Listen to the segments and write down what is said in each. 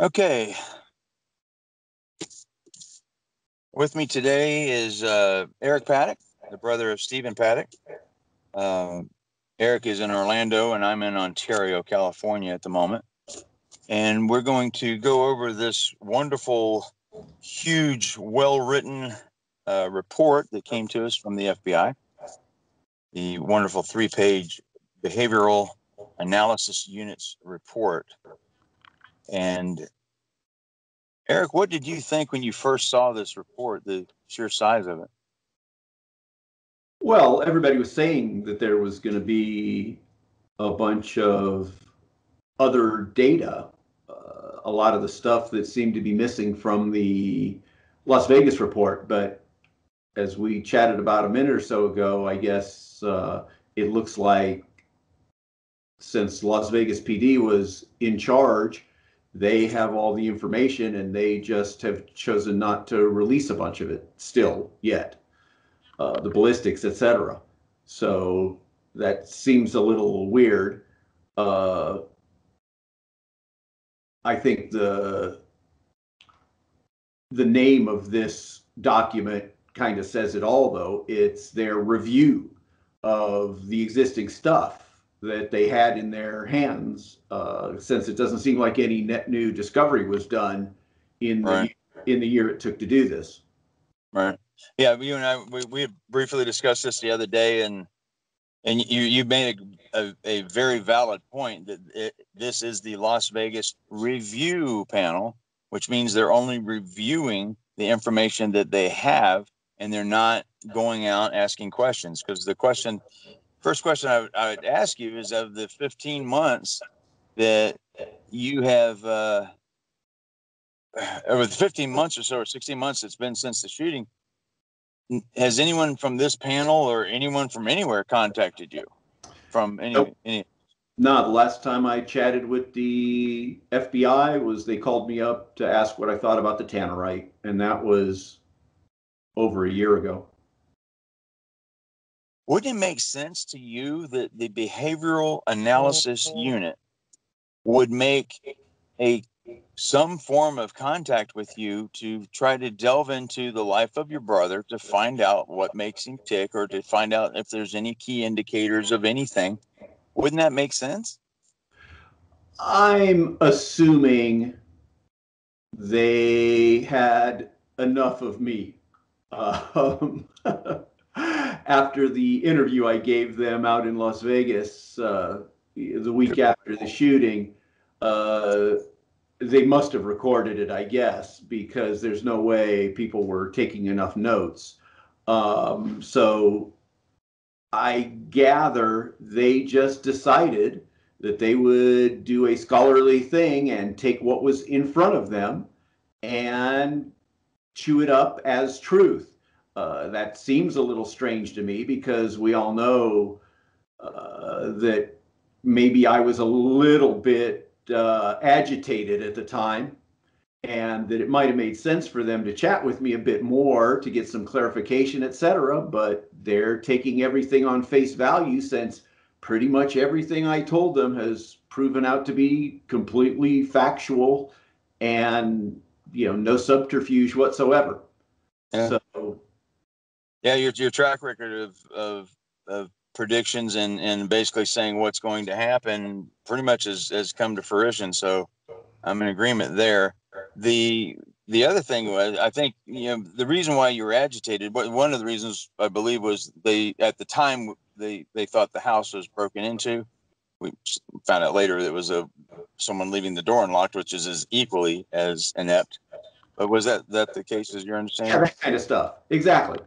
Okay, with me today is Eric Paddock, the brother of Stephen Paddock. Eric is in Orlando, and I'm in Ontario, California at the moment. And we're going to go over this wonderful, huge, well-written report that came to us from the FBI, the wonderful 3-page Behavioral Analysis Units report. And Eric, what did you think when you first saw this report, the sheer size of it? Well, everybody was saying that there was going to be a bunch of other data, a lot of the stuff that seemed to be missing from the Las Vegas report. But as we chatted about a minute or so ago, I guess it looks like since Las Vegas PD was in charge, they have all the information and they just have chosen not to release a bunch of it still yet. The ballistics, etc. So that seems a little weird. I think the name of this document kind of says it all, though. It's their review of the existing stuff that they had in their hands, since it doesn't seem like any net new discovery was done in the year it took to do this. Right. Yeah, you and I we had briefly discussed this the other day, and you made a very valid point that this is the Las Vegas review panel, which means they're only reviewing the information that they have, and they're not going out asking questions. Because the first question I would ask you is, of the 15 months that you have, over the 15 months or so, or 16 months it's been since the shooting, has anyone from this panel or anyone from anywhere contacted you from any? Nope. No, the last time I chatted with the FBI was they called me up to ask what I thought about the Tannerite, and that was over a year ago. Wouldn't it make sense to you that the Behavioral Analysis Unit would make some form of contact with you to try to delve into the life of your brother, to find out what makes him tick, or to find out if there's any key indicators of anything? Wouldn't that make sense? I'm assuming they had enough of me. After the interview I gave them out in Las Vegas the week after the shooting, they must have recorded it, I guess, because there's no way people were taking enough notes. So I gather they just decided that they would do a scholarly thing and take what was in front of them and chew it up as truth. That seems a little strange to me, because we all know that maybe I was a little bit agitated at the time, and that it might have made sense for them to chat with me a bit more to get some clarification, etc. But they're taking everything on face value, since pretty much everything I told them has proven out to be completely factual and, no subterfuge whatsoever. Yeah. So, yeah, your track record of predictions and basically saying what's going to happen pretty much has come to fruition. So I'm in agreement there. The other thing was, I think, the reason why you were agitated, one of the reasons I believe was at the time they thought the house was broken into. We found out later that it was someone leaving the door unlocked, which is as equally as inept. But was that the case, as your understanding? Yeah, that kind of stuff. Exactly.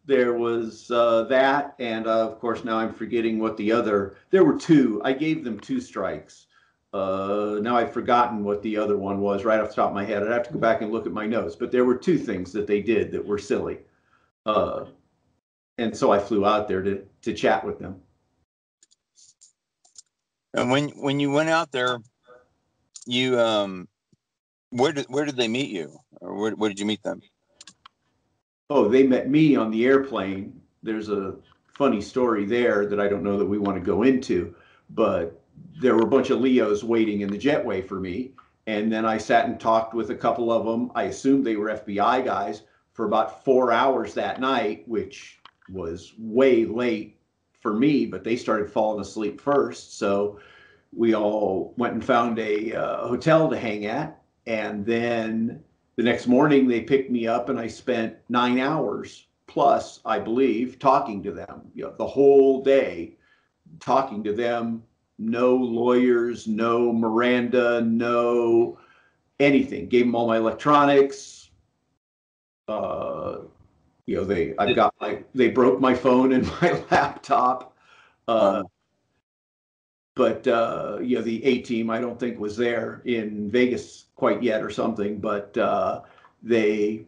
There was that, and of course now I'm forgetting what there were two. I gave them 2 strikes. Now I've forgotten what the other one was right off the top of my head. I'd have to go back and look at my notes, but there were 2 things that they did that were silly. And so I flew out there to chat with them. And when you went out there, you where did they meet you, or where did you meet them? Oh, they met me on the airplane. There's a funny story there that I don't know that we want to go into, but there were a bunch of Leos waiting in the jetway for me, And then I sat and talked with a couple of them. I assumed they were FBI guys for about 4 hours that night, which was way late for me, but they started falling asleep first. So we all went and found a hotel to hang at. And then the next morning they picked me up and I spent 9 hours plus, I believe, talking to them, the whole day talking to them. No lawyers, no Miranda, no anything. Gave them all my electronics. They broke my phone and my laptop. But the A team I don't think was there in Vegas quite yet or something. But they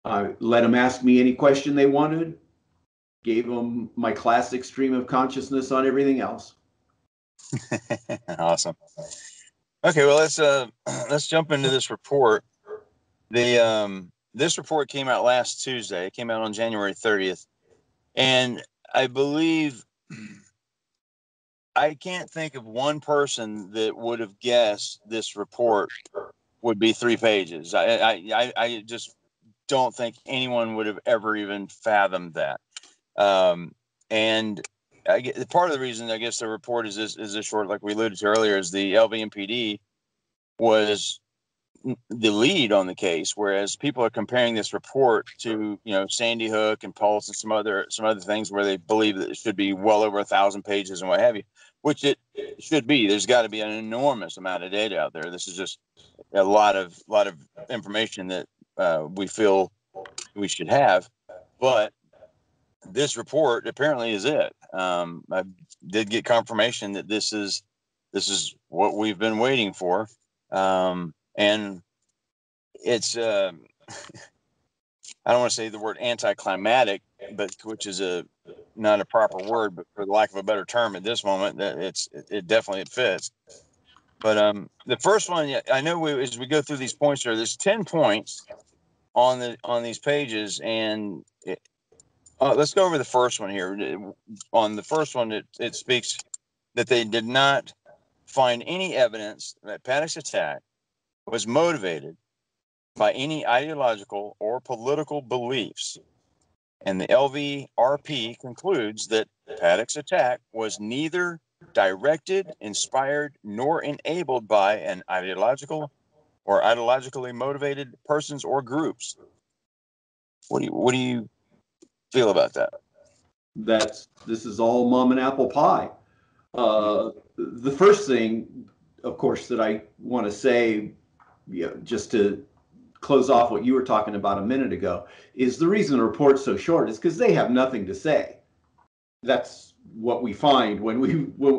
let them ask me any question they wanted. Gave them my classic stream of consciousness on everything else. Awesome. Okay, well let's jump into this report. This report came out last Tuesday. It came out on January 30th, and I believe I can't think of one person that would have guessed this report would be 3 pages. I just don't think anyone would have ever even fathomed that. And part of the reason I guess the report is this short, like we alluded to earlier, is the LVMPD was the lead on the case, whereas people are comparing this report to Sandy Hook and Pulse and some other things where they believe that it should be well over 1,000 pages and what have you, which it should be. There's got to be an enormous amount of data out there. This is just a lot of information that we feel we should have, but this report apparently is it. I did get confirmation that this is what we've been waiting for. And it's, I don't want to say the word anticlimactic, but which is not a proper word, but for the lack of a better term at this moment, that it definitely fits. But the first one, I know as we go through these points here, there's 10 points on these pages, and let's go over the first one here. On the first one, it speaks that they did not find any evidence that Paddock's attack was motivated by any ideological or political beliefs. And the LVRP concludes that Paddock's attack was neither directed, inspired, nor enabled by an ideological or ideologically motivated persons or groups. What do you feel about that? This is all mom and apple pie. The first thing, of course, that I want to say, just to close off what you were talking about a minute ago, is the reason the report's so short is because they have nothing to say. That's what we find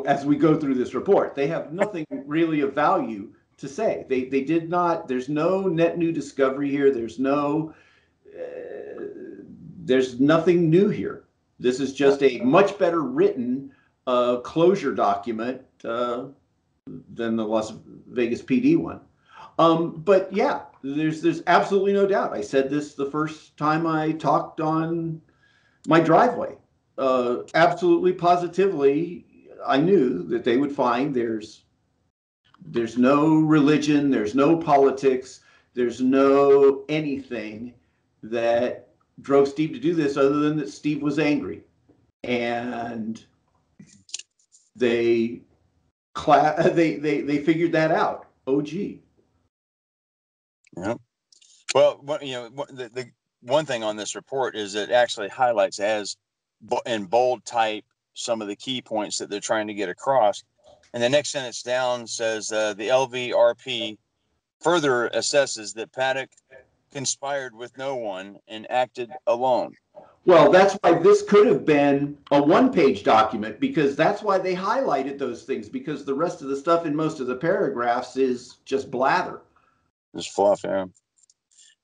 as we go through this report. They have nothing really of value to say. They did not. There's no net new discovery here. There's nothing new here. This is just a much better written closure document than the Las Vegas PD one. But yeah, there's absolutely no doubt. I said this the first time I talked on my driveway. Absolutely, positively, I knew that they would find there's no religion, there's no politics, there's no anything that drove Steve to do this other than that Steve was angry. And they figured that out. Oh, gee. Yeah. Well, the one thing on this report is it actually highlights in bold type some of the key points that they're trying to get across. And the next sentence down says the LVRP further assesses that Paddock conspired with no one and acted alone. Well, that's why this could have been a one-page document, because that's why they highlighted those things, because the rest of the stuff in most of the paragraphs is just blather. Just fluff, yeah.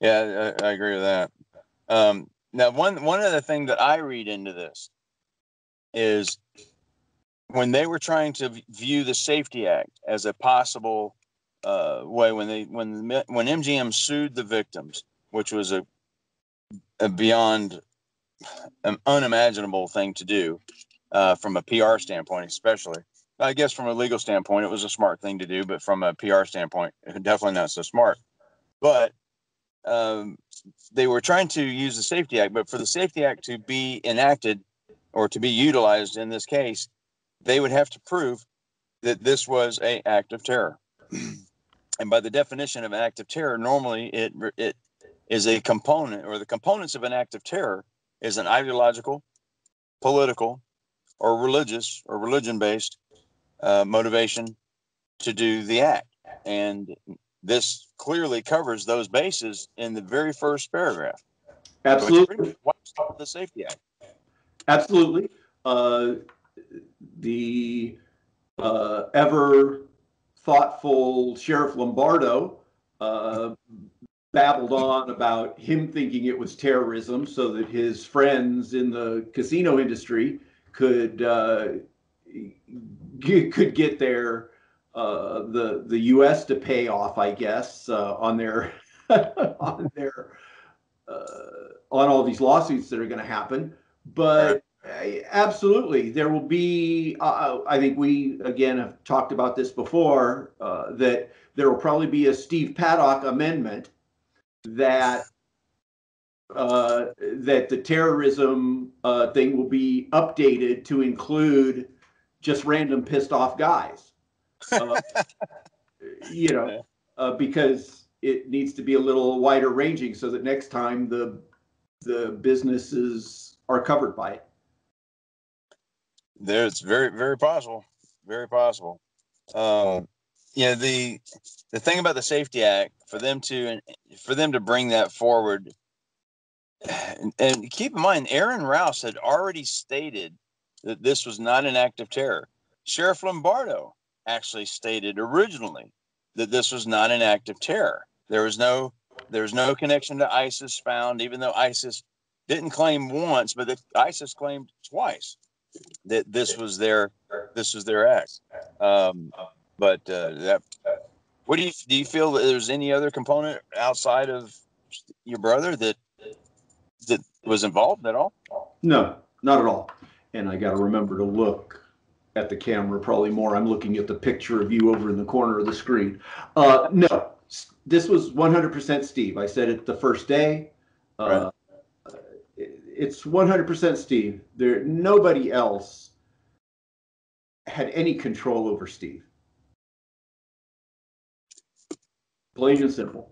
Yeah, I agree with that. Now, one other thing that I read into this is when they were trying to view the Safety Act as a possible way, when MGM sued the victims, which was a beyond an unimaginable thing to do from a PR standpoint, especially. I guess from a legal standpoint, it was a smart thing to do, but from a PR standpoint, definitely not so smart. But they were trying to use the Safety Act, but for the Safety Act to be enacted or to be utilized in this case, they would have to prove that this was an act of terror. And by the definition of an act of terror, normally it is a component, or the components of an act of terror is an ideological, political, or religious or religion-based motivation to do the act. And this clearly covers those bases in the very first paragraph. Absolutely. The Safety Act. Absolutely. The ever thoughtful Sheriff Lombardo babbled on about him thinking it was terrorism so that his friends in the casino industry could get their the U.S. to pay off, I guess, on their on all these lawsuits that are going to happen. But absolutely, there will be. I think we again have talked about this before. That there will probably be a Steve Paddock amendment that that the terrorism thing will be updated to include just random pissed off guys. Because it needs to be a little wider ranging so that next time the businesses are covered by it. It's very, very possible. Very possible. The thing about the Safety Act, for them to bring that forward, and keep in mind, Aaron Rouse had already stated that this was not an act of terror. Sheriff Lombardo actually stated originally that this was not an act of terror. There was no connection to ISIS found, even though ISIS didn't claim once, but ISIS claimed twice that this was their act. What do you feel that there's any other component outside of your brother that was involved at all? No, not at all. And I got to remember to look at the camera probably more. I'm looking at the picture of you over in the corner of the screen. No, this was 100% Steve. I said it the first day. Right. It's 100% Steve. Nobody else had any control over Steve. Plain and simple.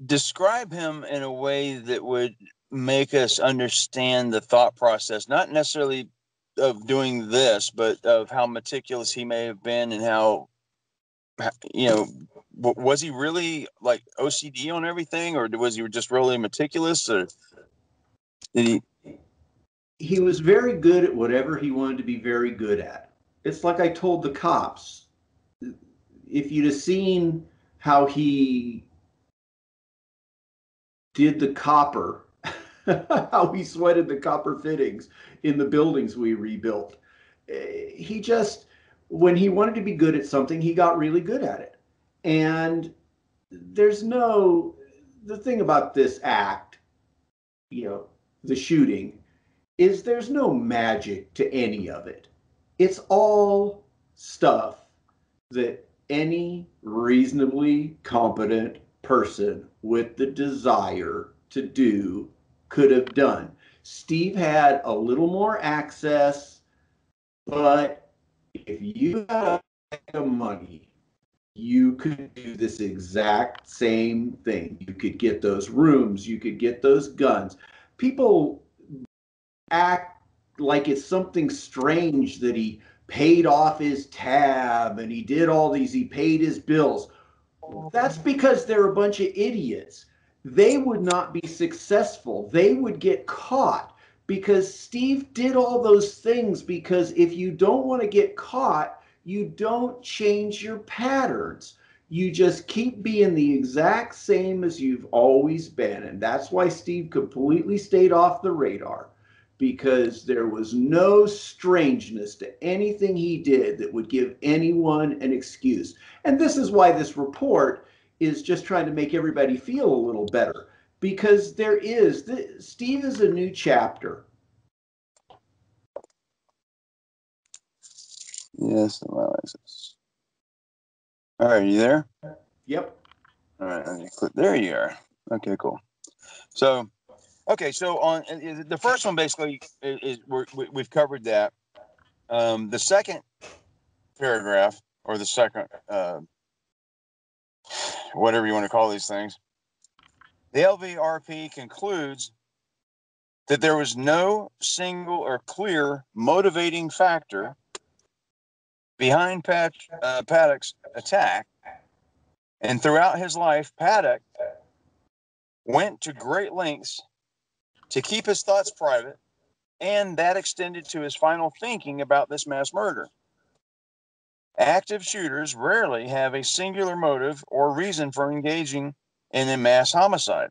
Describe him in a way that would make us understand the thought process, not necessarily of doing this, but of how meticulous he may have been, and how, was he really like OCD on everything, or was he just really meticulous, or did he was very good at whatever he wanted to be very good at. It's like I told the cops, if you'd have seen how he did the copper, how he sweated the copper fittings in the buildings we rebuilt. He just, when he wanted to be good at something, he got really good at it. And the thing about this act, the shooting, is there's no magic to any of it. It's all stuff that any reasonably competent person with the desire to do could have done. Steve had a little more access, but if you had money, you could do this exact same thing. You could get those rooms, you could get those guns. People act like it's something strange that he paid off his tab and he paid his bills. That's because they're a bunch of idiots. They would not be successful. They would get caught because Steve did all those things, because if you don't want to get caught, you don't change your patterns. You just keep being the exact same as you've always been. And that's why Steve completely stayed off the radar, because there was no strangeness to anything he did that would give anyone an excuse. And this is why this report is just trying to make everybody feel a little better, because Steve is a new chapter. Yes, allow access. All right, you there? Yep. All right, let me click. There you are. Okay, cool. So, okay, so on the first one basically is we've covered that. The second paragraph, or the second, whatever you want to call these things, the LVRP concludes that there was no single or clear motivating factor behind Paddock's attack, and throughout his life, Paddock went to great lengths to keep his thoughts private, and that extended to his final thinking about this mass murder. Active shooters rarely have a singular motive or reason for engaging in a mass homicide.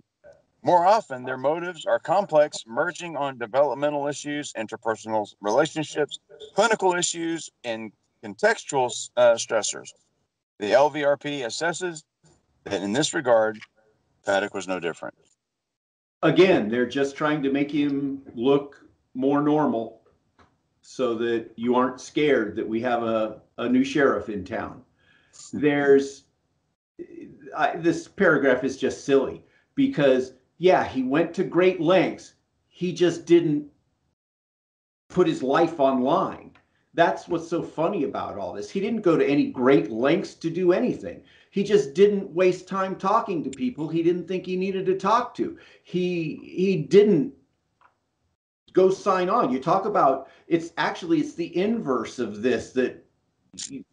More often, their motives are complex, merging on developmental issues, interpersonal relationships, clinical issues, and contextual stressors. The LVRP assesses that in this regard, Paddock was no different. Again, they're just trying to make him look more normal so that you aren't scared that we have a new sheriff in town. This paragraph is just silly because, yeah, he went to great lengths. He just didn't put his life online. That's what's so funny about all this. He didn't go to any great lengths to do anything. He just didn't waste time talking to people he didn't think he needed to talk to. He didn't go sign on. You talk about, it's the inverse of this that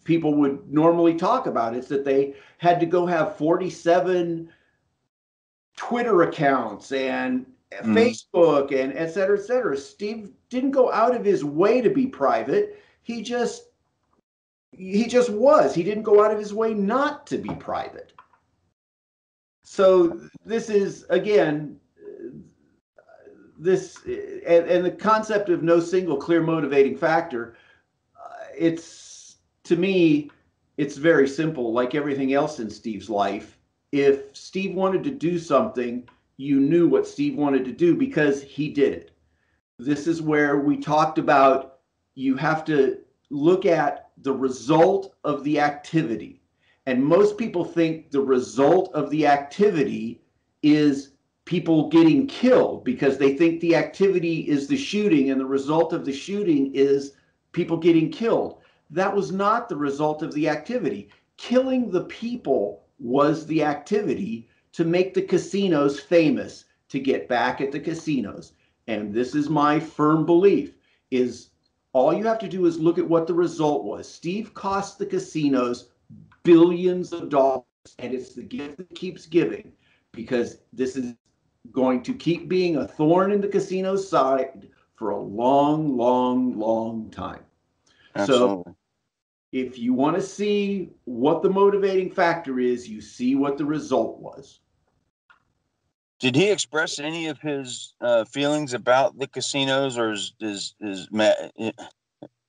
people would normally talk about. It's that they had to go have 47 Twitter accounts and Facebook and et cetera, et cetera. Steve didn't go out of his way to be private. He just was. He didn't go out of his way not to be private. So this is, again, this and the concept of no single clear motivating factor, to me, it's very simple. Like everything else in Steve's life, if Steve wanted to do something, you knew what Steve wanted to do because he did it. This is where we talked about you have to look at the result of the activity. And most people think the result of the activity is people getting killed because they think the activity is the shooting and the result of the shooting is people getting killed. That was not the result of the activity. Killing the people was the activity to make the casinos famous, to get back at the casinos. And this is my firm belief, is all you have to do is look at what the result was. Steve cost the casinos billions of dollars, and it's the gift that keeps giving, because this is going to keep being a thorn in the casino's side for a long, long, long time. Absolutely. So if you want to see what the motivating factor is, you see what the result was. Did he express any of his feelings about the casinos, or is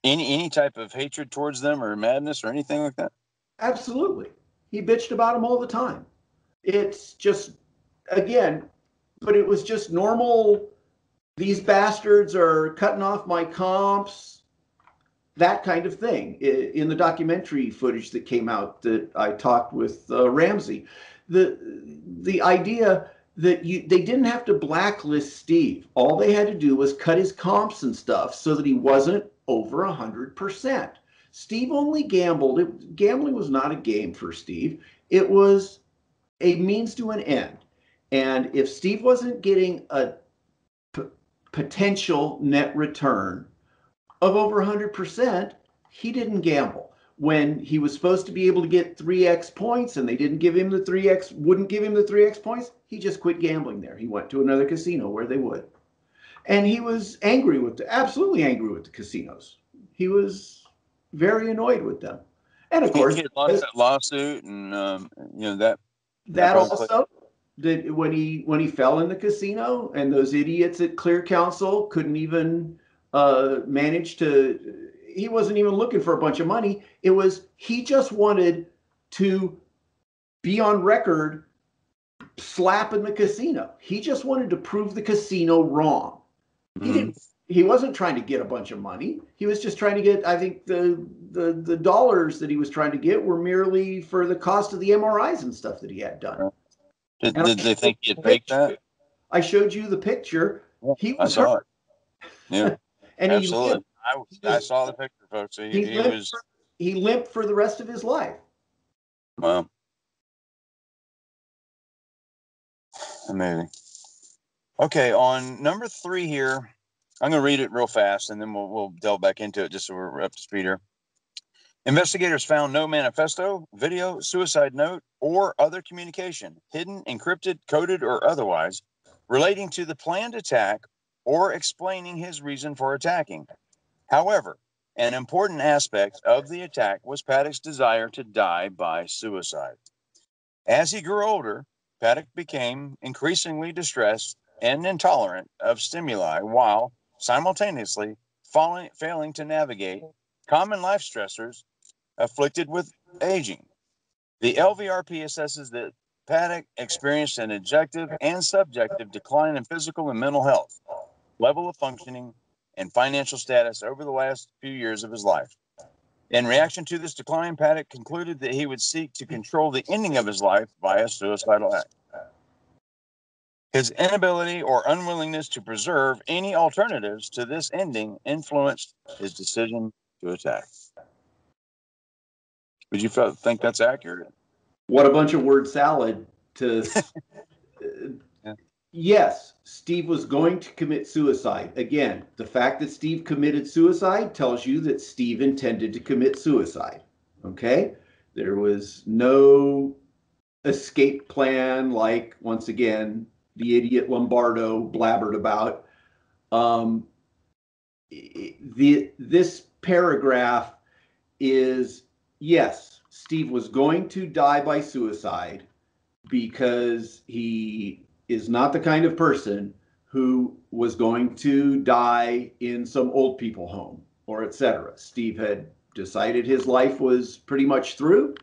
any type of hatred towards them or madness or anything like that? Absolutely. He bitched about them all the time. It's just, again, but it was just normal. These bastards are cutting off my comps, that kind of thing. In the documentary footage that came out that I talked with Ramsey, the idea that they didn't have to blacklist Steve. All they had to do was cut his comps and stuff so that he wasn't over 100%. Steve only gambled. Gambling was not a game for Steve. It was a means to an end. And if Steve wasn't getting a potential net return of over 100%, he didn't gamble. When he was supposed to be able to get 3x points and they didn't give him the 3x, wouldn't give him the 3x points, he just quit gambling there. He went to another casino where they would. And he was absolutely angry with the casinos. He was very annoyed with them. And of course, he lost that lawsuit, and that also, that when he fell in the casino and those idiots at Clear Counsel couldn't even manage to, he wasn't even looking for a bunch of money. It was, he just wanted to be on record slapping the casino. He just wanted to prove the casino wrong. He he wasn't trying to get a bunch of money. He was just trying to get, I think the dollars that he was trying to get were merely for the cost of the MRIs and stuff that he had done. Did they think he had faked that? I showed you the picture. Yeah, He was I saw hurt. it. Yeah, And absolutely. I saw the picture, folks. He limped for the rest of his life. Wow. Amazing. Okay, on number 3 here, I'm going to read it real fast, and then we'll delve back into it just so we're up to speed here. Investigators found no manifesto, video, suicide note, or other communication, hidden, encrypted, coded, or otherwise, relating to the planned attack or explaining his reason for attacking. However, an important aspect of the attack was Paddock's desire to die by suicide. As he grew older, Paddock became increasingly distressed and intolerant of stimuli while simultaneously failing to navigate common life stressors afflicted with aging. The LVRP assesses that Paddock experienced an objective and subjective decline in physical and mental health, level of functioning, and financial status over the last few years of his life. In reaction to this decline, Paddock concluded that he would seek to control the ending of his life by a suicidal act. His inability or unwillingness to preserve any alternatives to this ending influenced his decision to attack. Would you think that's accurate? What a bunch of word salad to... Yeah. Yes, Steve was going to commit suicide. Again, the fact that Steve committed suicide tells you that Steve intended to commit suicide. Okay? There was no escape plan like, once again, the idiot Lombardo blabbered about. This paragraph is, yes, Steve was going to die by suicide because he is not the kind of person who was going to die in some old people home or etc. Steve had decided his life was pretty much through.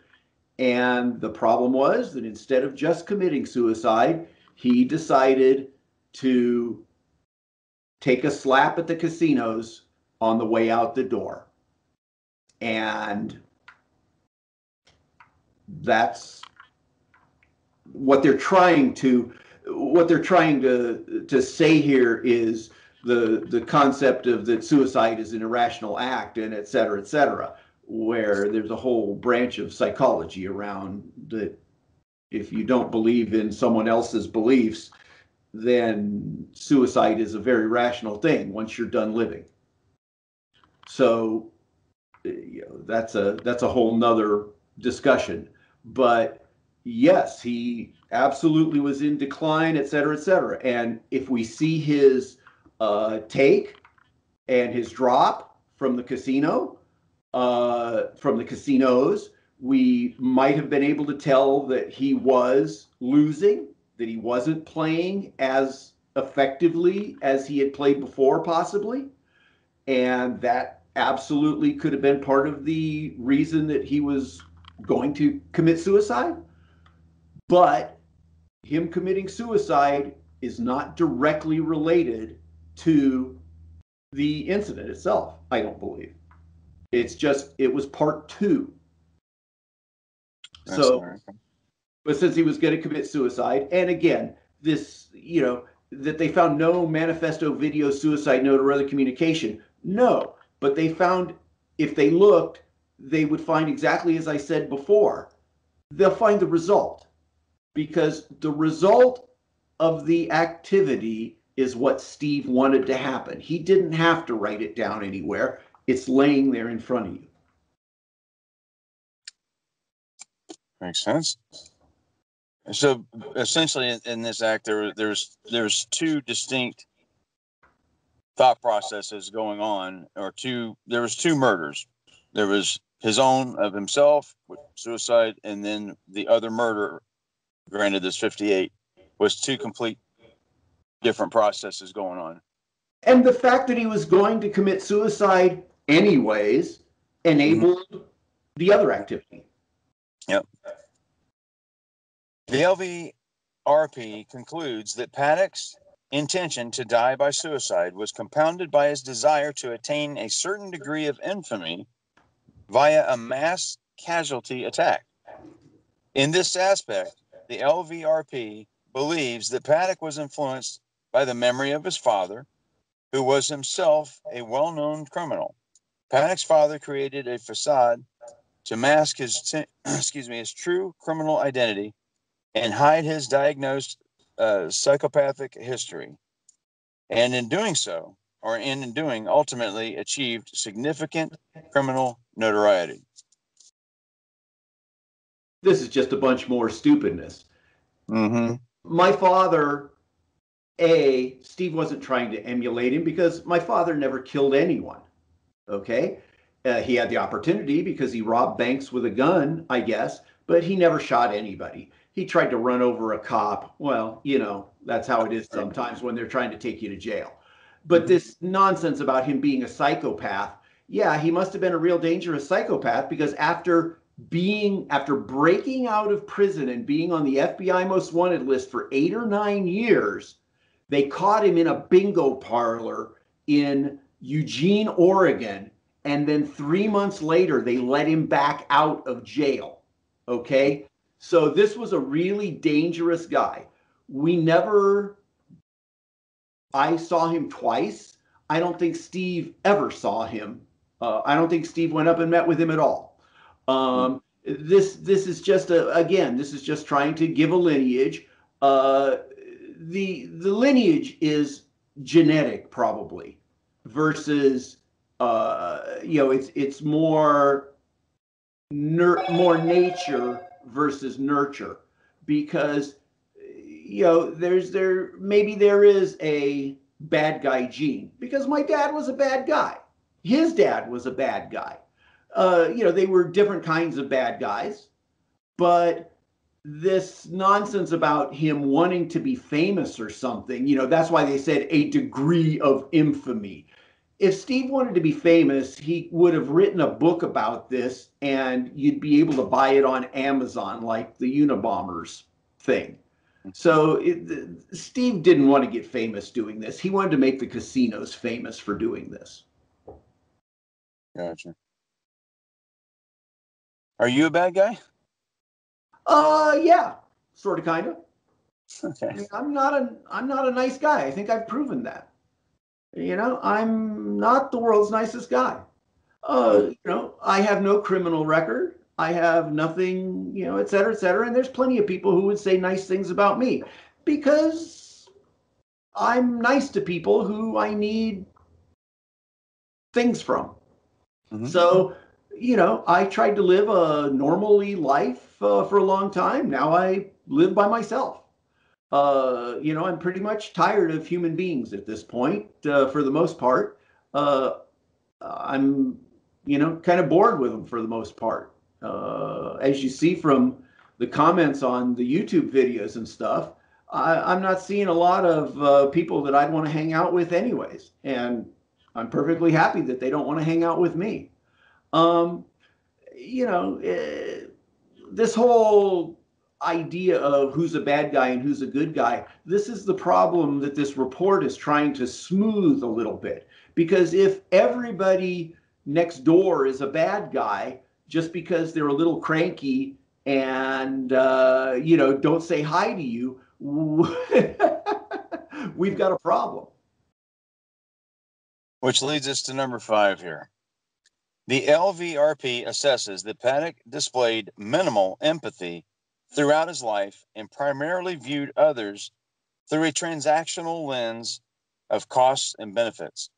And the problem was that instead of just committing suicide, he decided to take a slap at the casinos on the way out the door. And that's what they're trying to say here is the concept of that suicide is an irrational act and et cetera, where there's a whole branch of psychology around that. If you don't believe in someone else's beliefs, then suicide is a very rational thing once you're done living. So, that's a whole nother discussion. But yes, he absolutely was in decline, et cetera, et cetera. And if we see his take and his drop from the casino, from the casinos, we might have been able to tell that he was losing, that he wasn't playing as effectively as he had played before, possibly. And that absolutely could have been part of the reason that he was going to commit suicide. But him committing suicide is not directly related to the incident itself, I don't believe. It's just, it was part 2. But since he was going to commit suicide, and again, this, that they found no manifesto, video, suicide note, or other communication. No, but they found, if they looked, they would find exactly as I said before. They'll find the result, because the result of the activity is what Steve wanted to happen. He didn't have to write it down anywhere. It's laying there in front of you. Makes sense. So essentially, in this act, there's 2 distinct thought processes going on, there was 2 murders. There was his own of himself, suicide, and then the other murder, granted this 58, was 2 complete different processes going on. And the fact that he was going to commit suicide anyways enabled the other activity. Yep. The LVRP concludes that Paddock's intention to die by suicide was compounded by his desire to attain a certain degree of infamy via a mass casualty attack. In this aspect, the LVRP believes that Paddock was influenced by the memory of his father, who was himself a well-known criminal. Paddock's father created a facade to mask his, his true criminal identity and hide his diagnosed psychopathic history. And in doing so, or in doing, ultimately achieved significant criminal notoriety. This is just a bunch more stupidness. Mm-hmm. My father, Steve wasn't trying to emulate him because my father never killed anyone. Okay? He had the opportunity because he robbed banks with a gun, I guess, but he never shot anybody. He tried to run over a cop. Well, you know, that's how it is sometimes when they're trying to take you to jail. But this nonsense about him being a psychopath, yeah, he must have been a real dangerous psychopath because after breaking out of prison and being on the FBI most wanted list for 8 or 9 years, they caught him in a bingo parlor in Eugene, Oregon, and then 3 months later they let him back out of jail. Okay, so this was a really dangerous guy. I saw him twice. I don't think Steve ever saw him. I don't think Steve went up and met with him at all. This is just this is just trying to give a lineage. The lineage is genetic probably versus it's more nature versus nurture, because maybe there is a bad guy gene because my dad was a bad guy. His dad was a bad guy. They were different kinds of bad guys, but this nonsense about him wanting to be famous or something, that's why they said a degree of infamy. If Steve wanted to be famous, he would have written a book about this and you'd be able to buy it on Amazon, like the Unabombers thing. So Steve didn't want to get famous doing this. He wanted to make the casinos famous for doing this. Gotcha. Are you a bad guy? Yeah, sort of, kind of. Okay. I mean, I'm not a nice guy. I think I've proven that. I'm not the world's nicest guy. I have no criminal record. I have nothing, et cetera, et cetera. And there's plenty of people who would say nice things about me because I'm nice to people who I need things from. Mm-hmm. So, I tried to live a normally life for a long time. Now I live by myself. I'm pretty much tired of human beings at this point, for the most part. I'm, kind of bored with them for the most part. As you see from the comments on the YouTube videos and stuff, I'm not seeing a lot of people that I'd want to hang out with anyways. And I'm perfectly happy that they don't want to hang out with me. This whole idea of who's a bad guy and who's a good guy, this is the problem that this report is trying to smooth a little bit. Because if everybody next door is a bad guy just because they're a little cranky and don't say hi to you, we've got a problem. Which leads us to number 5 here. The LVRP assesses that Paddock displayed minimal empathy throughout his life and primarily viewed others through a transactional lens of costs and benefits.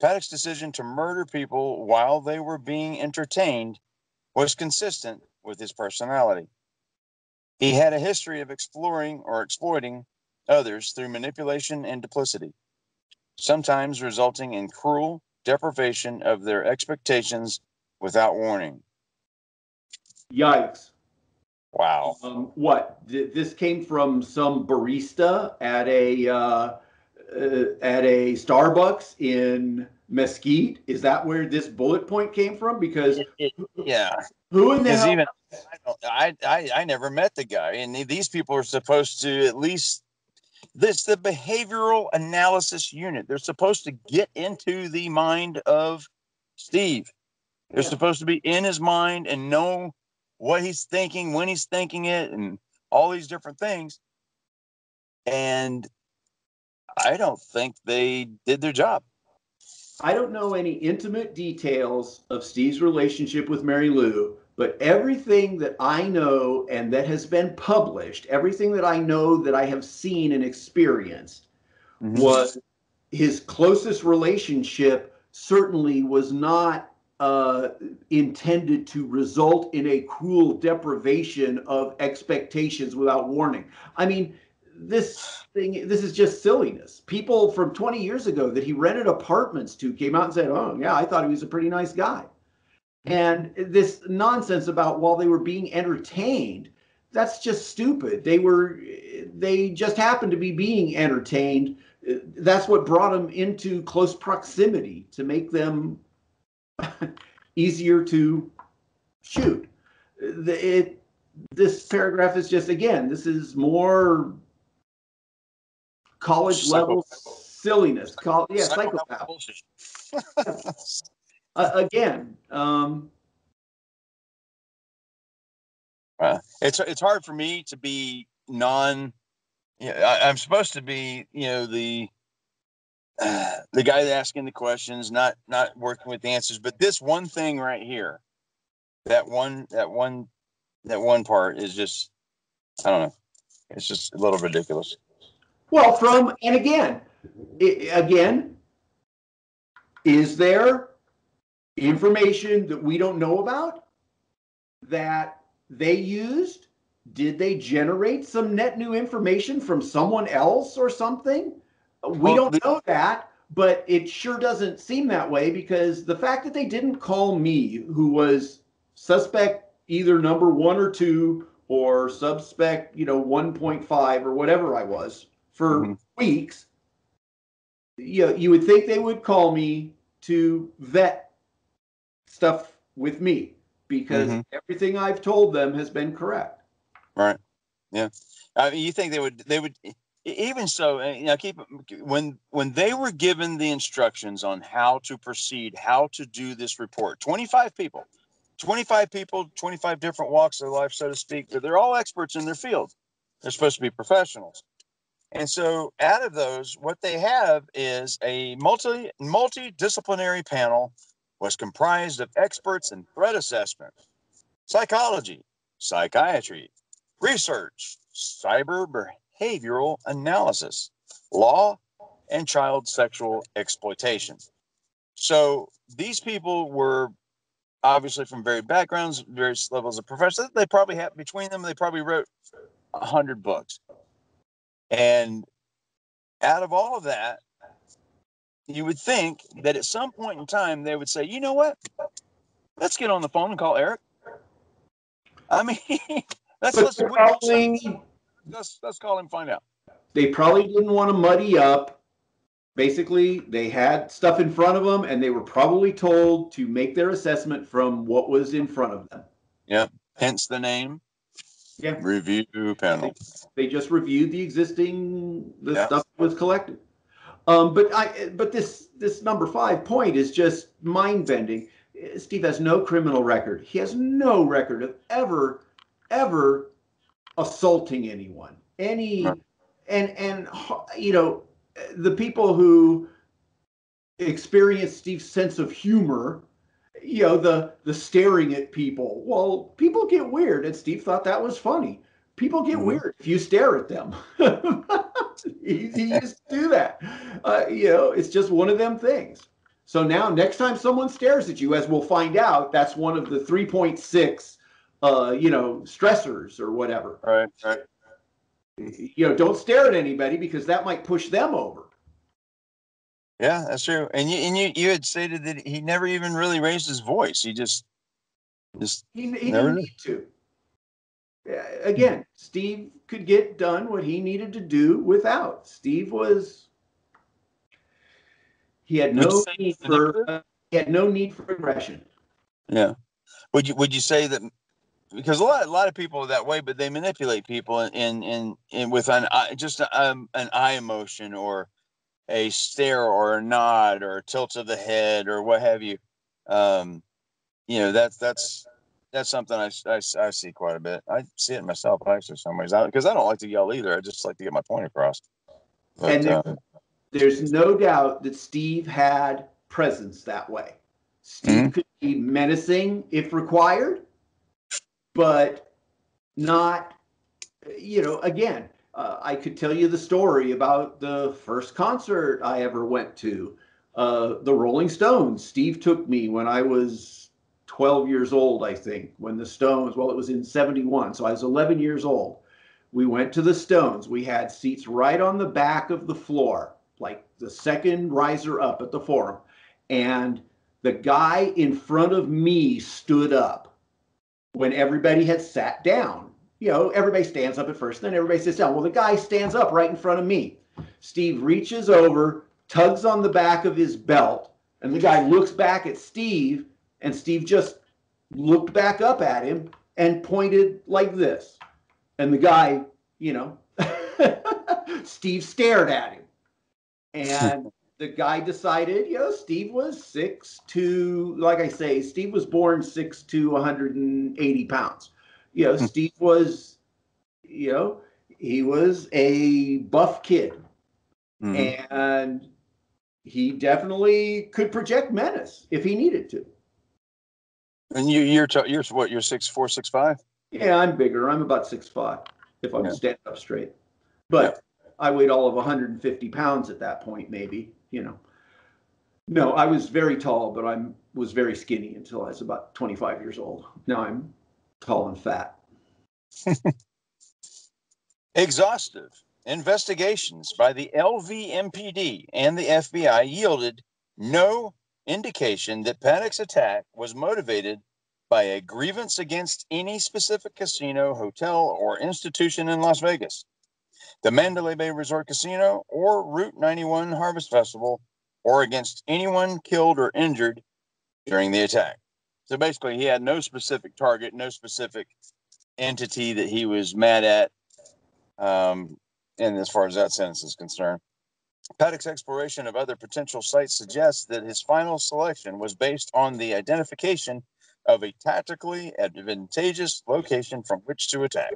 Paddock's decision to murder people while they were being entertained was consistent with his personality. He had a history of exploring or exploiting others through manipulation and duplicity, sometimes resulting in cruel deprivation of their expectations without warning. Yikes. Wow. What? This came from some barista at a Starbucks in Mesquite? Is that where this bullet point came from? Because yeah. Who in the hell? Even I never met the guy, and these people are supposed to at least the behavioral analysis unit. They're supposed to get into the mind of Steve. They're supposed to be in his mind and know what he's thinking, when he's thinking it, and all these different things. And I don't think they did their job. I don't know any intimate details of Steve's relationship with Mary Lou, but everything that I know and that has been published, everything that I know that I have seen and experienced, was his closest relationship certainly was not intended to result in a cruel deprivation of expectations without warning. I mean, this is just silliness. People from 20 years ago that he rented apartments to came out and said, oh yeah, I thought he was a pretty nice guy. And this nonsense about while they were being entertained, that's just stupid. They just happened to be being entertained. That's what brought them into close proximity to make them easier to shoot. This paragraph is just, again, this is more college level silliness. Psychopath. Again, it's hard for me to be I'm supposed to be, the guy asking the questions, not working with the answers. But this one thing right here, that one part is just, I don't know. It's just a little ridiculous. Well, again, is there information that we don't know about that they used? Did they generate some net new information from someone else or something? We don't know that, but it sure doesn't seem that way, because the fact that they didn't call me, who was suspect either number 1 or 2 or suspect, 1.5 or whatever I was for weeks, you would think they would call me to vet stuff with me, because everything I've told them has been correct. Right. Yeah. I mean, you think they would, even so, when they were given the instructions on how to proceed, how to do this report, 25 people, 25 different walks of life, so to speak, they're all experts in their field. They're supposed to be professionals. And so out of those, what they have is a multidisciplinary panel was comprised of experts in threat assessment, psychology, psychiatry, research, cyber behavioral analysis, law, and child sexual exploitation. So these people were obviously from varied backgrounds, various levels of profession. They probably have, between them, they probably wrote 100 books. And out of all of that, you would think that at some point in time, they would say, you know what? Let's get on the phone and call Eric. I mean, let's call him, find out. They probably didn't want to muddy up. Basically, they had stuff in front of them, and they were probably told to make their assessment from what was in front of them. Yeah, hence the name. Yeah. Review panel. They just reviewed the existing stuff that was collected. But this number 5 point is just mind bending. Steve has no criminal record. He has no record of ever assaulting anyone. The people who experience Steve's sense of humor, the staring at people. Well, people get weird, and Steve thought that was funny. People get weird if you stare at them. He used to do that. It's just one of them things. So now, next time someone stares at you, as we'll find out, that's one of the 3.6, stressors or whatever. Right. Don't stare at anybody, because that might push them over. Yeah, that's true. And you had stated that he never even really raised his voice. He just he didn't need to. Again, Steve could get done what he needed to do without. He had no need for aggression. Yeah. Would you say that because a lot of people are that way, but they manipulate people in with just an eye emotion or a stare or a nod or a tilt of the head or what have you. That's something I see quite a bit. I see it myself actually in some ways, because I don't like to yell either. I just like to get my point across. But, And there's no doubt that Steve had presence that way. Steve could be menacing if required, but not, again, I could tell you the story about the first concert I ever went to, the Rolling Stones. Steve took me when I was 12 years old, I think, when the Stones, well, it was in 71, so I was 11 years old. We went to the Stones. We had seats right on the back of the floor, like the second riser up at the Forum. And the guy in front of me stood up when everybody had sat down. Everybody stands up at first, then everybody sits down. Well, the guy stands up right in front of me. Steve reaches over, tugs on the back of his belt, and the guy looks back at Steve, and Steve just looked back up at him and pointed like this. And the guy, Steve stared at him. And the guy decided, Steve was 6'2", like I say, Steve was born 6'2", 180 pounds. Steve was, he was a buff kid. And he definitely could project menace if he needed to. And you're what? You're 6'4", 6'5"? Yeah, I'm bigger. I'm about 6'5", if I'm standing up straight. But I weighed all of 150 pounds at that point, maybe, No, I was very tall, but I was very skinny until I was about 25 years old. Now I'm tall and fat. Exhaustive investigations by the LVMPD and the FBI yielded no indication that Paddock's attack was motivated by a grievance against any specific casino, hotel, or institution in Las Vegas, the Mandalay Bay Resort Casino, or Route 91 Harvest Festival, or against anyone killed or injured during the attack. So basically, he had no specific target, no specific entity that he was mad at, and as far as that sentence is concerned. Paddock's exploration of other potential sites suggests that his final selection was based on the identification of a tactically advantageous location from which to attack.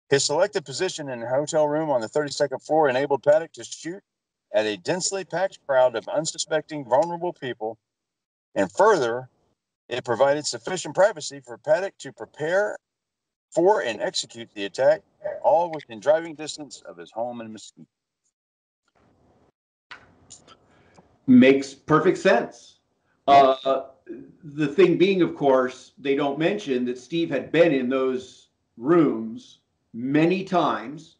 His selected position in a hotel room on the 32nd floor enabled Paddock to shoot at a densely packed crowd of unsuspecting, vulnerable people, and further, it provided sufficient privacy for Paddock to prepare for and execute the attack, all within driving distance of his home in Mesquite. Makes perfect sense. The thing being, of course, they don't mention that Steve had been in those rooms many times.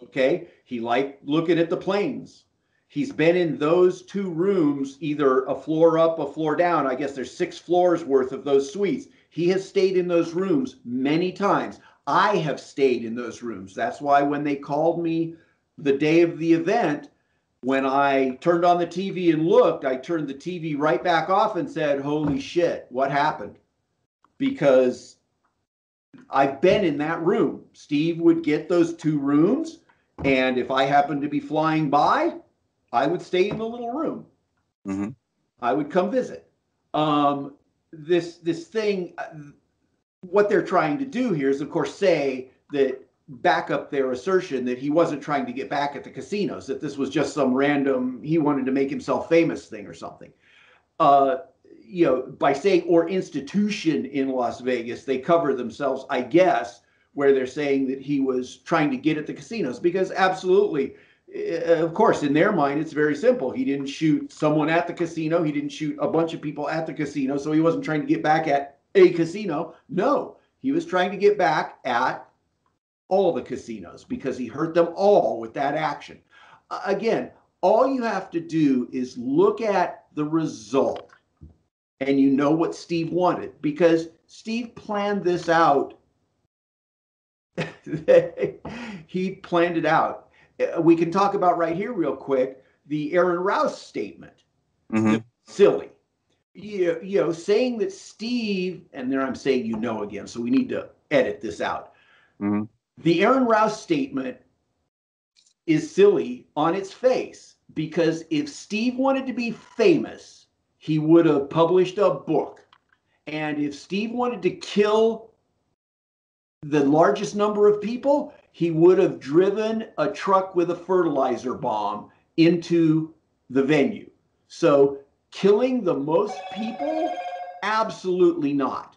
Okay. He liked looking at the planes. He's been in those two rooms, either a floor up, a floor down. I guess there's 6 floors worth of those suites. He has stayed in those rooms many times. I have stayed in those rooms. That's why when they called me the day of the event, when I turned on the TV and looked, I turned the TV right back off and said, holy shit, what happened? Because I've been in that room. Steve would get those 2 rooms, and if I happened to be flying by, I would stay in the little room. I would come visit. This thing, what they're trying to do here is, of course, say that, back up their assertion that he wasn't trying to get back at the casinos, that this was just some random, he wanted to make himself famous thing or something. By saying or institution in Las Vegas, they cover themselves, I guess, where they're saying that he was trying to get at the casinos, because absolutely, of course, in their mind, it's very simple. He didn't shoot someone at the casino. He didn't shoot a bunch of people at the casino. So he wasn't trying to get back at a casino. No, he was trying to get back at all the casinos because he hurt them all with that action. Again, all you have to do is look at the result and you know what Steve wanted, because Steve planned this out. He planned it out. We can talk about right here real quick the Aaron Rouse statement. Silly. saying that Steve, and there I'm saying again, so we need to edit this out. Mm-hmm. The Aaron Rouse statement is silly on its face, because if Steve wanted to be famous, he would have published a book. And if Steve wanted to kill the largest number of people, he would have driven a truck with a fertilizer bomb into the venue. So killing the most people, absolutely not.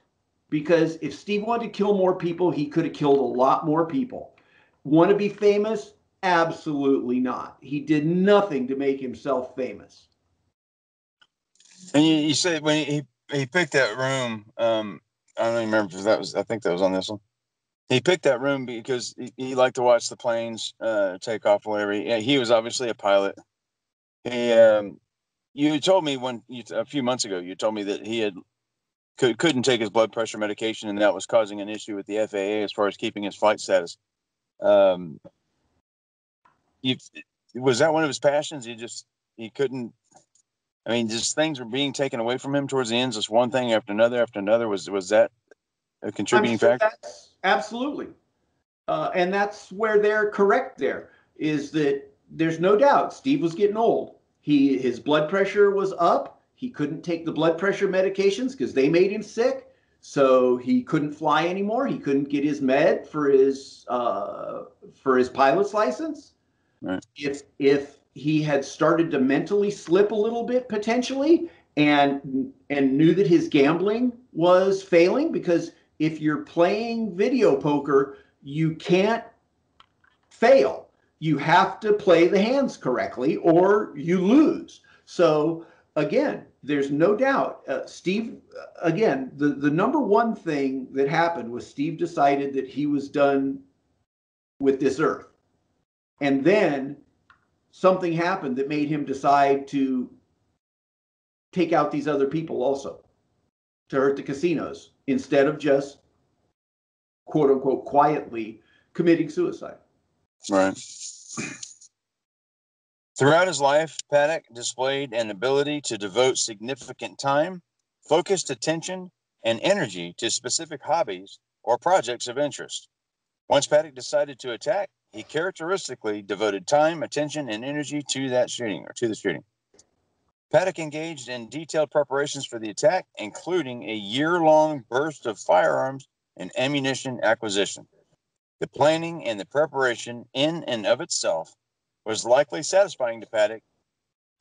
Because if Steve wanted to kill more people, he could have killed a lot more people. Want to be famous? Absolutely not. He did nothing to make himself famous. And you said when he picked that room, I don't even remember if I think that was on this one. He picked that room because he liked to watch the planes take off. Whatever. He was obviously a pilot. You told me a few months ago. You told me that he couldn't take his blood pressure medication, and that was causing an issue with the FAA as far as keeping his flight status. Was that one of his passions? He couldn't. I mean, just things were being taken away from him towards the end. Just one thing after another. Was that a contributing factor? Absolutely. And that's where they're correct there, is that there's no doubt Steve was getting old. His blood pressure was up. He couldn't take the blood pressure medications because they made him sick. So he couldn't fly anymore. He couldn't get his med for his pilot's license. Right. If he had started to mentally slip a little bit potentially, and knew that his gambling was failing, because if you're playing video poker, you can't fail. You have to play the hands correctly or you lose. So again, there's no doubt, Steve, again, the number one thing that happened was Steve decided that he was done with this earth. And then something happened that made him decide to take out these other people also, to hurt the casinos, instead of just, quote unquote, quietly committing suicide. Right. Throughout his life, Paddock displayed an ability to devote significant time, focused attention, and energy to specific hobbies or projects of interest. Once Paddock decided to attack, he characteristically devoted time, attention, and energy to the shooting. Paddock engaged in detailed preparations for the attack, including a year-long burst of firearms and ammunition acquisition. The planning and the preparation in and of itself was likely satisfying to Paddock,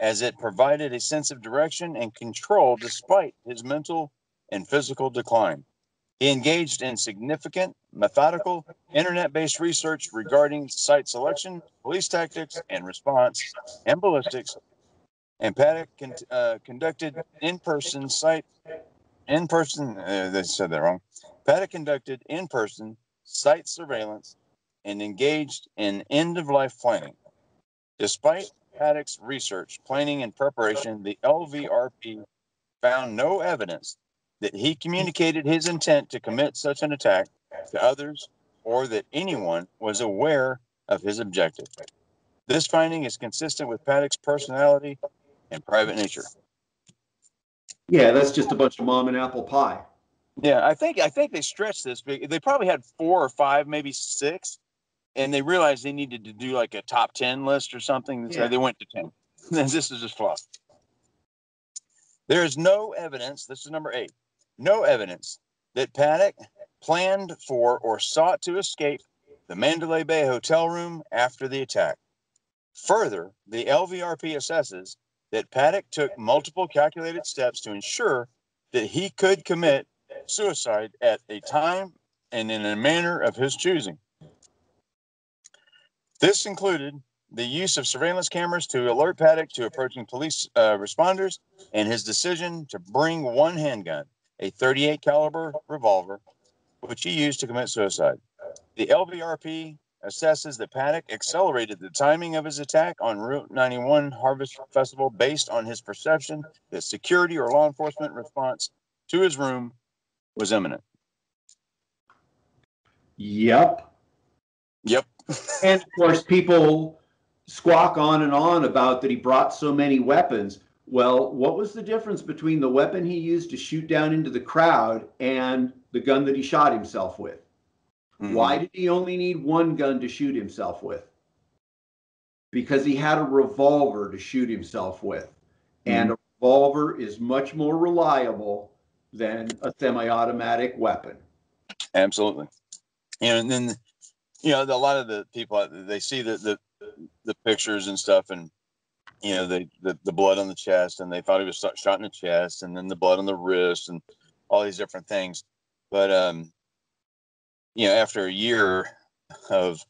as it provided a sense of direction and control despite his mental and physical decline. He engaged in significant, methodical, internet-based research regarding site selection, police tactics and response, and ballistics. And Paddock conducted in-person site surveillance and engaged in end-of-life planning. Despite Paddock's research, planning, and preparation, the LVRP found no evidence that he communicated his intent to commit such an attack to others, or that anyone was aware of his objective. This finding is consistent with Paddock's personality and private nature. Yeah, that's just a bunch of mom and apple pie. Yeah, I think they stretched this. They probably had 4 or 5, maybe 6, and they realized they needed to do like a top 10 list or something. So they went to 10. This is just fluff. There is no evidence, this is number 8, no evidence that Paddock planned for or sought to escape the Mandalay Bay hotel room after the attack. Further, the LVRP assesses that Paddock took multiple calculated steps to ensure that he could commit suicide at a time and in a manner of his choosing. This included the use of surveillance cameras to alert Paddock to approaching police responders, and his decision to bring one handgun, a .38 caliber revolver, which he used to commit suicide. The LVRP assesses that Paddock accelerated the timing of his attack on Route 91 Harvest Festival based on his perception that security or law enforcement response to his room was imminent. Yep. And of course, people squawk on and on about that he brought so many weapons. Well, what was the difference between the weapon he used to shoot down into the crowd and the gun that he shot himself with? Why did he only need one gun to shoot himself with? Because he had a revolver to shoot himself with. And a revolver is much more reliable than a semi-automatic weapon. Absolutely. And then, a lot of the people, they see the pictures and stuff, and the blood on the chest, and they thought he was shot in the chest, and then the blood on the wrist, and all these different things. But after a year of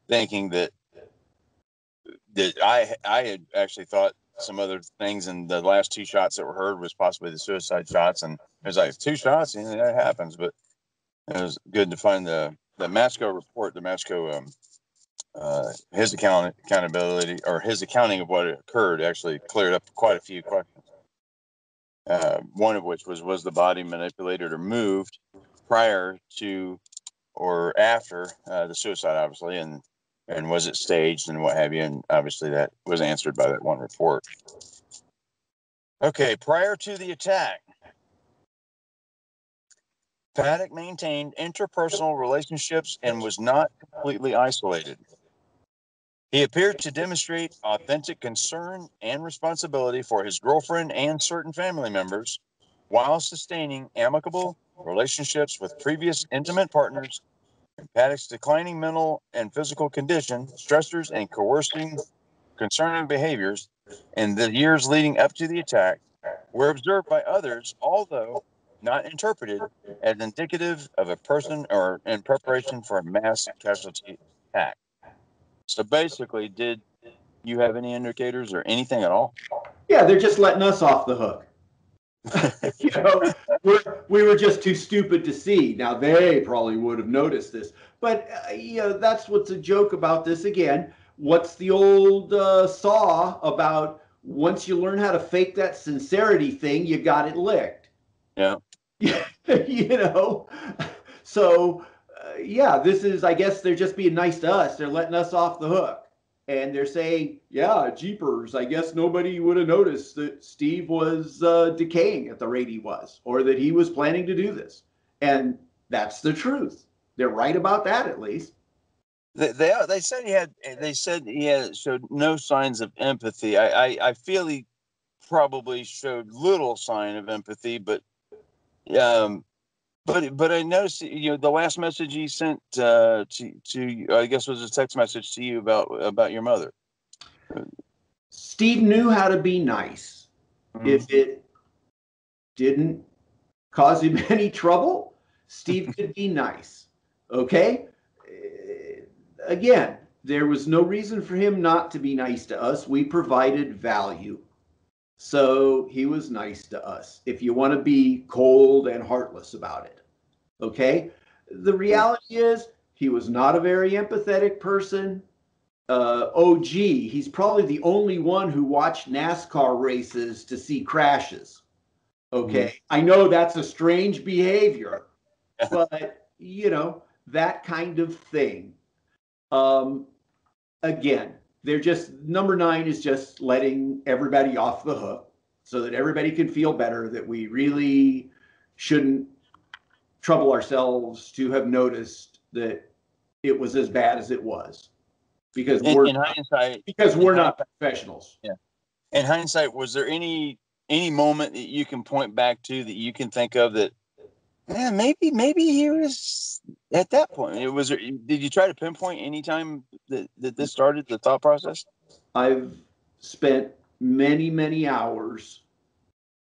thinking that I had actually thought some other things, and the last two shots that were heard was possibly the suicide shots, and it was like 2 shots, that happens. But it was good to find the Matchko report, the Matchko his accountability, or his accounting of what occurred, actually cleared up quite a few questions. One of which was the body manipulated or moved prior to or after the suicide, obviously, and was it staged and what have you? And obviously that was answered by that one report. Okay, prior to the attack, Paddock maintained interpersonal relationships and was not completely isolated. He appeared to demonstrate authentic concern and responsibility for his girlfriend and certain family members, while sustaining amicable relationships with previous intimate partners. Paddock's declining mental and physical condition, stressors, and coercing concerning behaviors in the years leading up to the attack were observed by others, although not interpreted as indicative of a person or in preparation for a mass casualty attack. So basically, did you have any indicators or anything at all? Yeah, they're just letting us off the hook. We were just too stupid to see. Now, they probably would have noticed this. But, that's what's a joke about this again. What's the old saw about once you learn how to fake that sincerity thing, you got it licked. Yeah. So, this is, I guess they're just being nice to us. They're letting us off the hook. And they're saying, yeah, jeepers, I guess nobody would have noticed that Steve was decaying at the rate he was, or that he was planning to do this. And that's the truth. They're right about that, at least. They said he had showed no signs of empathy. I feel he probably showed little sign of empathy, but I noticed, the last message he sent to I guess was a text message to you about your mother. Steve knew how to be nice. Mm-hmm. If it didn't cause him any trouble, Steve could be nice. Okay? Again, there was no reason for him not to be nice to us. We provided value. So he was nice to us, if you want to be cold and heartless about it. Okay? The reality is he was not a very empathetic person. He's probably the only one who watched NASCAR races to see crashes. Okay? Mm-hmm. I know that's a strange behavior, but, that kind of thing. Again, they're just, number 9 is just letting everybody off the hook so that everybody can feel better, that we really shouldn't trouble ourselves to have noticed that it was as bad as it was, because we're not professionals. Yeah. In hindsight, was there any moment that you can point back to that you can think of that, maybe he was at that point? Did you try to pinpoint any time that this started, the thought process? I've spent many, many hours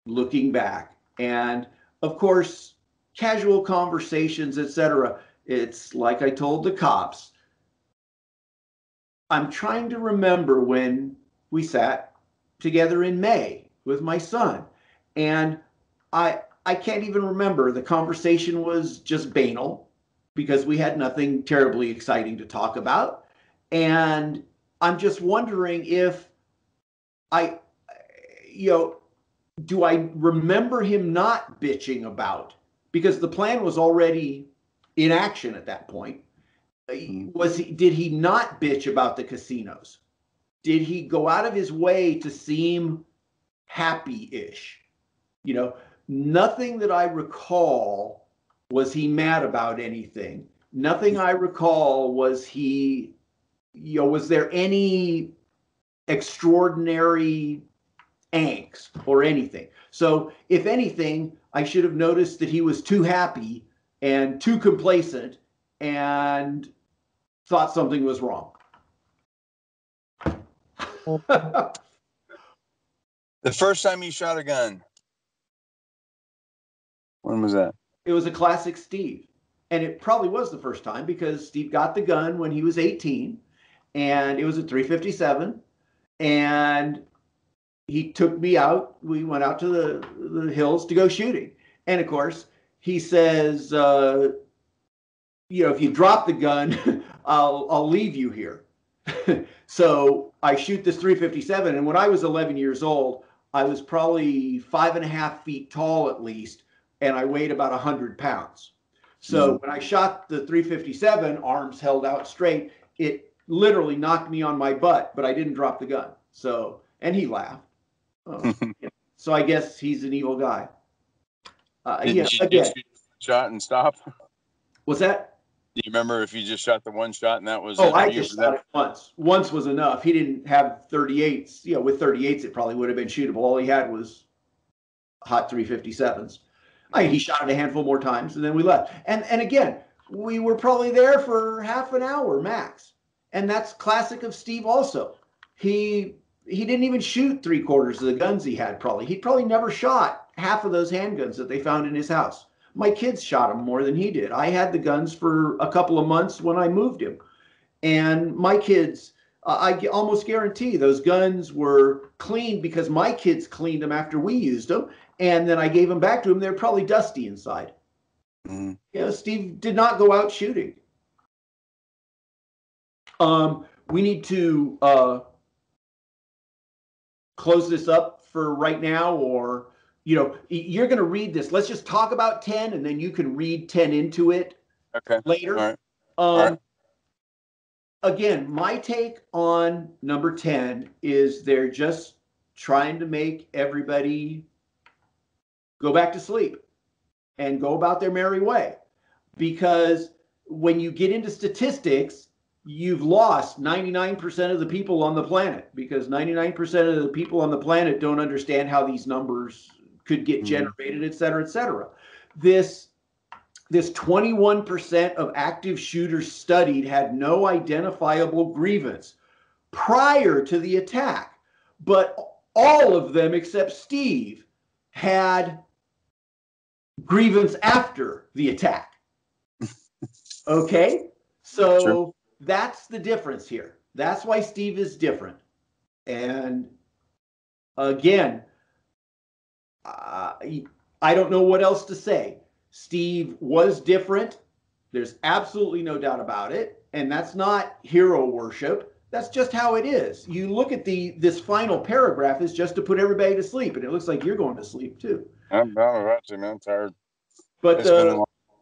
looking back, and of course, casual conversations, etc. It's like I told the cops. I'm trying to remember when we sat together in May with my son, and I can't even remember. The conversation was just banal because we had nothing terribly exciting to talk about. And I'm just wondering if do I remember him not bitching about, because the plan was already in action at that point. Did he not bitch about the casinos? Did he go out of his way to seem happy-ish. You know, nothing that I recall was he mad about anything. Nothing I recall was he, you know, was there any extraordinary angst or anything. So if anything, I should have noticed that he was too happy and too complacent and thought something was wrong. The first time you shot a gun, when was that? It was a classic Steve. And it probably was the first time because Steve got the gun when he was 18 and it was a 357. And he took me out. We went out to the hills to go shooting. And of course, he says, you know, if you drop the gun, I'll leave you here. So I shoot this 357. And when I was 11 years old, I was probably 5.5 feet tall at least. And I weighed about 100 pounds. So when I shot the 357, arms held out straight, it literally knocked me on my butt, but I didn't drop the gun. So, and he laughed. So I guess he's an evil guy. Yeah, again, shot and stop. Was that? Do you remember if you just shot the one shot and that was? Oh, I just shot it once. Once was enough. He didn't have 38s. You know, with 38s, it probably would have been shootable. All he had was hot 357s. He shot it a handful more times, and then we left. And again, we were probably there for half an hour max. And that's classic of Steve also. He didn't even shoot 3/4 of the guns he had probably. He probably never shot half of those handguns that they found in his house. My kids shot them more than he did. I had the guns for a couple of months when I moved him. And my kids, I almost guarantee those guns were cleaned because my kids cleaned them after we used them. And then I gave them back to him. They're probably dusty inside. You know, Steve did not go out shooting. We need to close this up for right now, or, you know, you're going to read this. Let's just talk about 10 and then you can read 10 into it later. All right. All right. Again, my take on number 10 is they're just trying to make everybody go back to sleep and go about their merry way. Because when you get into statistics, you've lost 99% of the people on the planet, because 99% of the people on the planet don't understand how these numbers could get generated, et cetera, et cetera. This 21% of active shooters studied had no identifiable grievance prior to the attack, but all of them except Steve had grievance after the attack. Okay? So sure. That's the difference here. That's why Steve is different. And again, I don't know what else to say. Steve was different. There's absolutely no doubt about it. And that's not hero worship. That's just how it is. You look at this final paragraph is just to put everybody to sleep. And it looks like you're going to sleep too. I'm about to, man. I'm tired.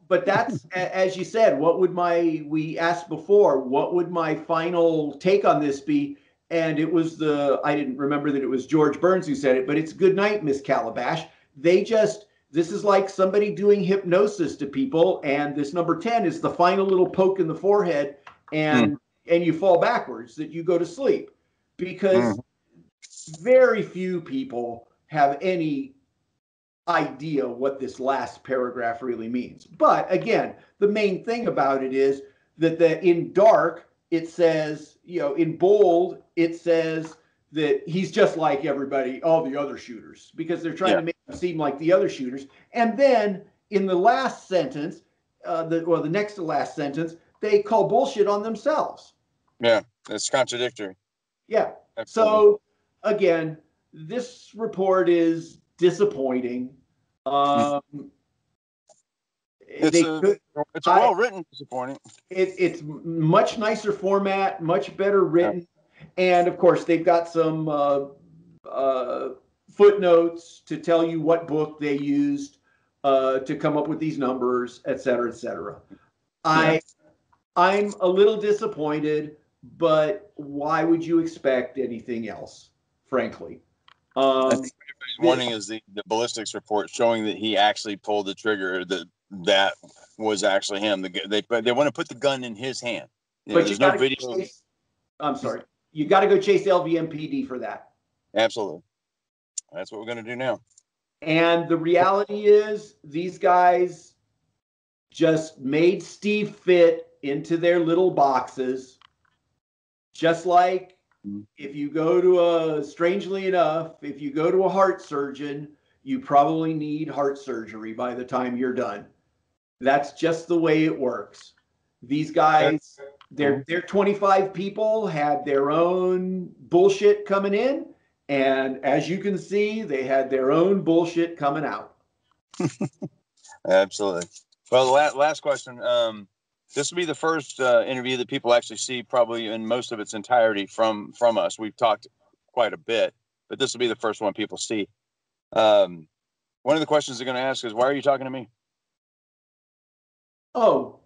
But that's, as you said, we asked before, what would my final take on this be? And it was I didn't remember that it was George Burns who said it, but it's good night, Miss Calabash. This is like somebody doing hypnosis to people. And this number 10 is the final little poke in the forehead. And you fall backwards, that you go to sleep, because very few people have any idea what this last paragraph really means. But again, the main thing about it is that in dark, it says, you know, in bold, it says that he's just like everybody, all the other shooters, because they're trying to make him seem like the other shooters. And then in the last sentence, the next to last sentence, they call bullshit on themselves. Yeah, it's contradictory. Yeah. Absolutely. So again, this report is disappointing. It's a well-written disappointing. It's much nicer format, much better written. Yeah. And of course, they've got some footnotes to tell you what book they used to come up with these numbers, et cetera, et cetera. Yeah. I'm a little disappointed, but why would you expect anything else, frankly? I Um, think what everybody's wanting is the ballistics report showing that he actually pulled the trigger, that was actually him. They want to put the gun in his hand. but you There's no got to video. chase. I'm sorry. You got to go chase LVMPD for that. Absolutely. That's what we're going to do now. And the reality is, these guys just made Steve fit into their little boxes. Just like if you go to strangely enough, if you go to a heart surgeon, you probably need heart surgery by the time you're done. That's just the way it works. These guys, their 25 people had their own bullshit coming in. And as you can see, they had their own bullshit coming out. Absolutely. Well, the last question. This will be the first interview that people actually see, probably in most of its entirety from us. We've talked quite a bit, but this will be the first one people see. One of the questions they're going to ask is, why are you talking to me? Oh,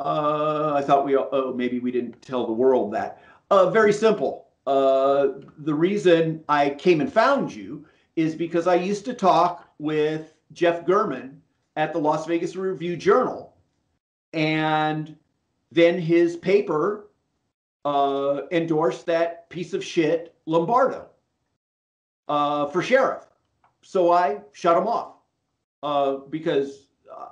I thought maybe we didn't tell the world that. Very simple. The reason I came and found you is because I used to talk with Jeff German at the Las Vegas Review-Journal. And then his paper endorsed that piece of shit Lombardo for sheriff. So I shut him off because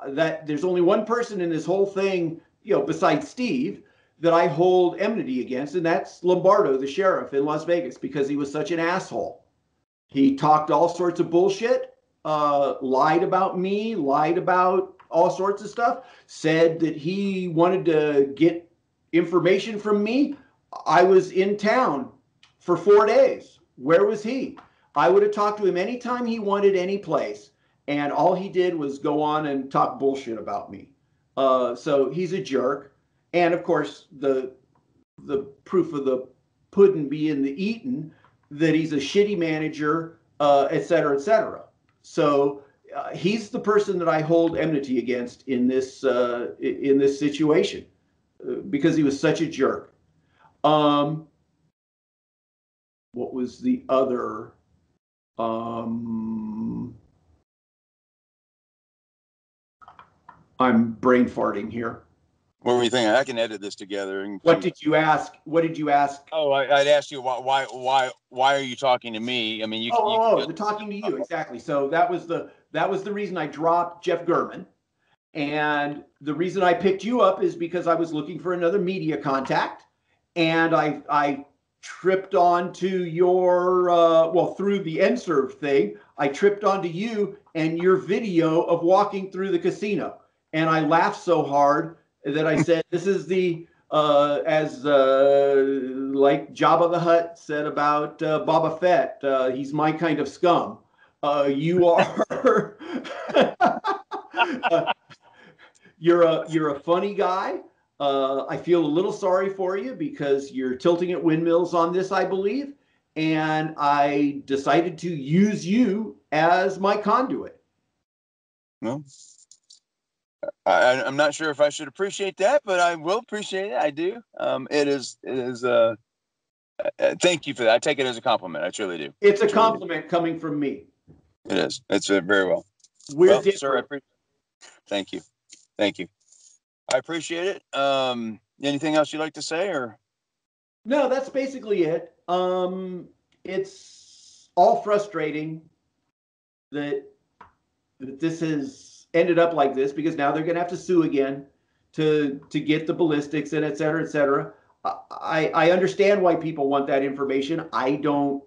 that there's only one person in this whole thing, besides Steve, that I hold enmity against, and that's Lombardo, the sheriff in Las Vegas, because he was such an asshole. He talked all sorts of bullshit, lied about me, lied about all sorts of stuff, said that he wanted to get information from me. I was in town for 4 days. Where was he? I would have talked to him anytime he wanted, any place. And all he did was go on and talk bullshit about me. So he's a jerk. And of course, the proof of the pudding being the eaten, that he's a shitty manager, et cetera, et cetera. So he's the person that I hold enmity against in this situation because he was such a jerk. What was the other? I'm brain farting here. What were you thinking? I can edit this together. What did you ask? What did you ask? Oh, I'd asked you why are you talking to me? I mean, the talking to you, exactly. So that was the reason I dropped Jeff German, and the reason I picked you up is because I was looking for another media contact, and I tripped onto your through the NServe thing. I tripped onto you and your video of walking through the casino, and I laughed so hard that I said, "This is the." Like Jabba the Hutt said about Boba Fett, he's my kind of scum. You are, you're a funny guy. I feel a little sorry for you because you're tilting at windmills on this, I believe, and I decided to use you as my conduit. Well, I'm not sure if I should appreciate that, but I will appreciate it. I do. It is. Thank you for that. I take it as a compliment. I truly do. It's a compliment coming from me. It is. It's very well. We're different. Sir, thank you. Thank you. I appreciate it. Anything else you'd like to say, or? No, that's basically it. It's all frustrating that this has ended up like this, because now they're going to have to sue again to get the ballistics and et cetera, et cetera. I understand why people want that information. I don't.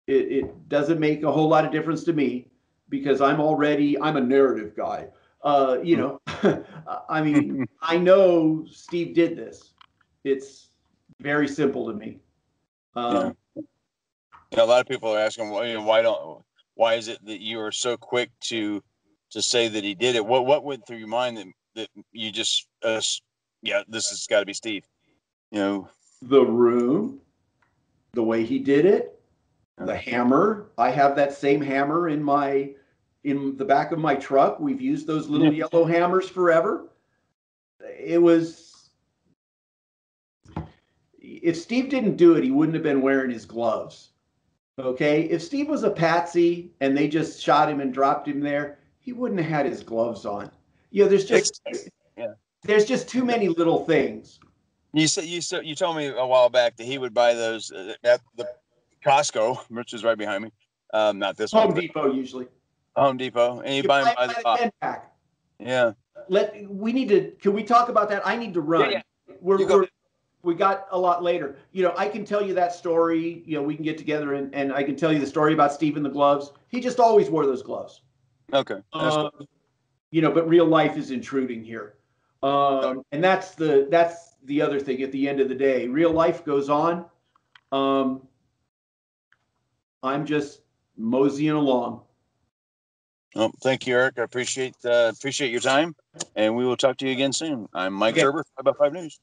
It doesn't make a whole lot of difference to me because I'm a narrative guy. I mean, I know Steve did this. It's very simple to me. A lot of people are asking, why is it that you are so quick to say that he did it? What went through your mind that you just, this has got to be Steve? The room, the way he did it, the hammer. I have that same hammer in the back of my truck. We've used those little yellow hammers forever. If Steve didn't do it, he wouldn't have been wearing his gloves. Okay. If Steve was a patsy and they just shot him and dropped him there, he wouldn't have had his gloves on. You know, Yeah. there's just too many little things. You told me a while back that he would buy those at the Costco, which is right behind me. Not this one, Home but Depot usually. Home Depot, and you You buy them buy by it the by the box. 10-pack. Yeah. Can we talk about that? I need to run. Yeah. You go. We got a lot later. You know, I can tell you that story. You know, we can get together and I can tell you the story about Steve and the gloves. He just always wore those gloves. Okay. That's cool. You know, but real life is intruding here. And that's the other thing at the end of the day. Real life goes on. I'm just moseying along. Well, thank you, Eric. I appreciate your time, and we will talk to you again soon. I'm Mike Okay. Gerber, 5x5 News.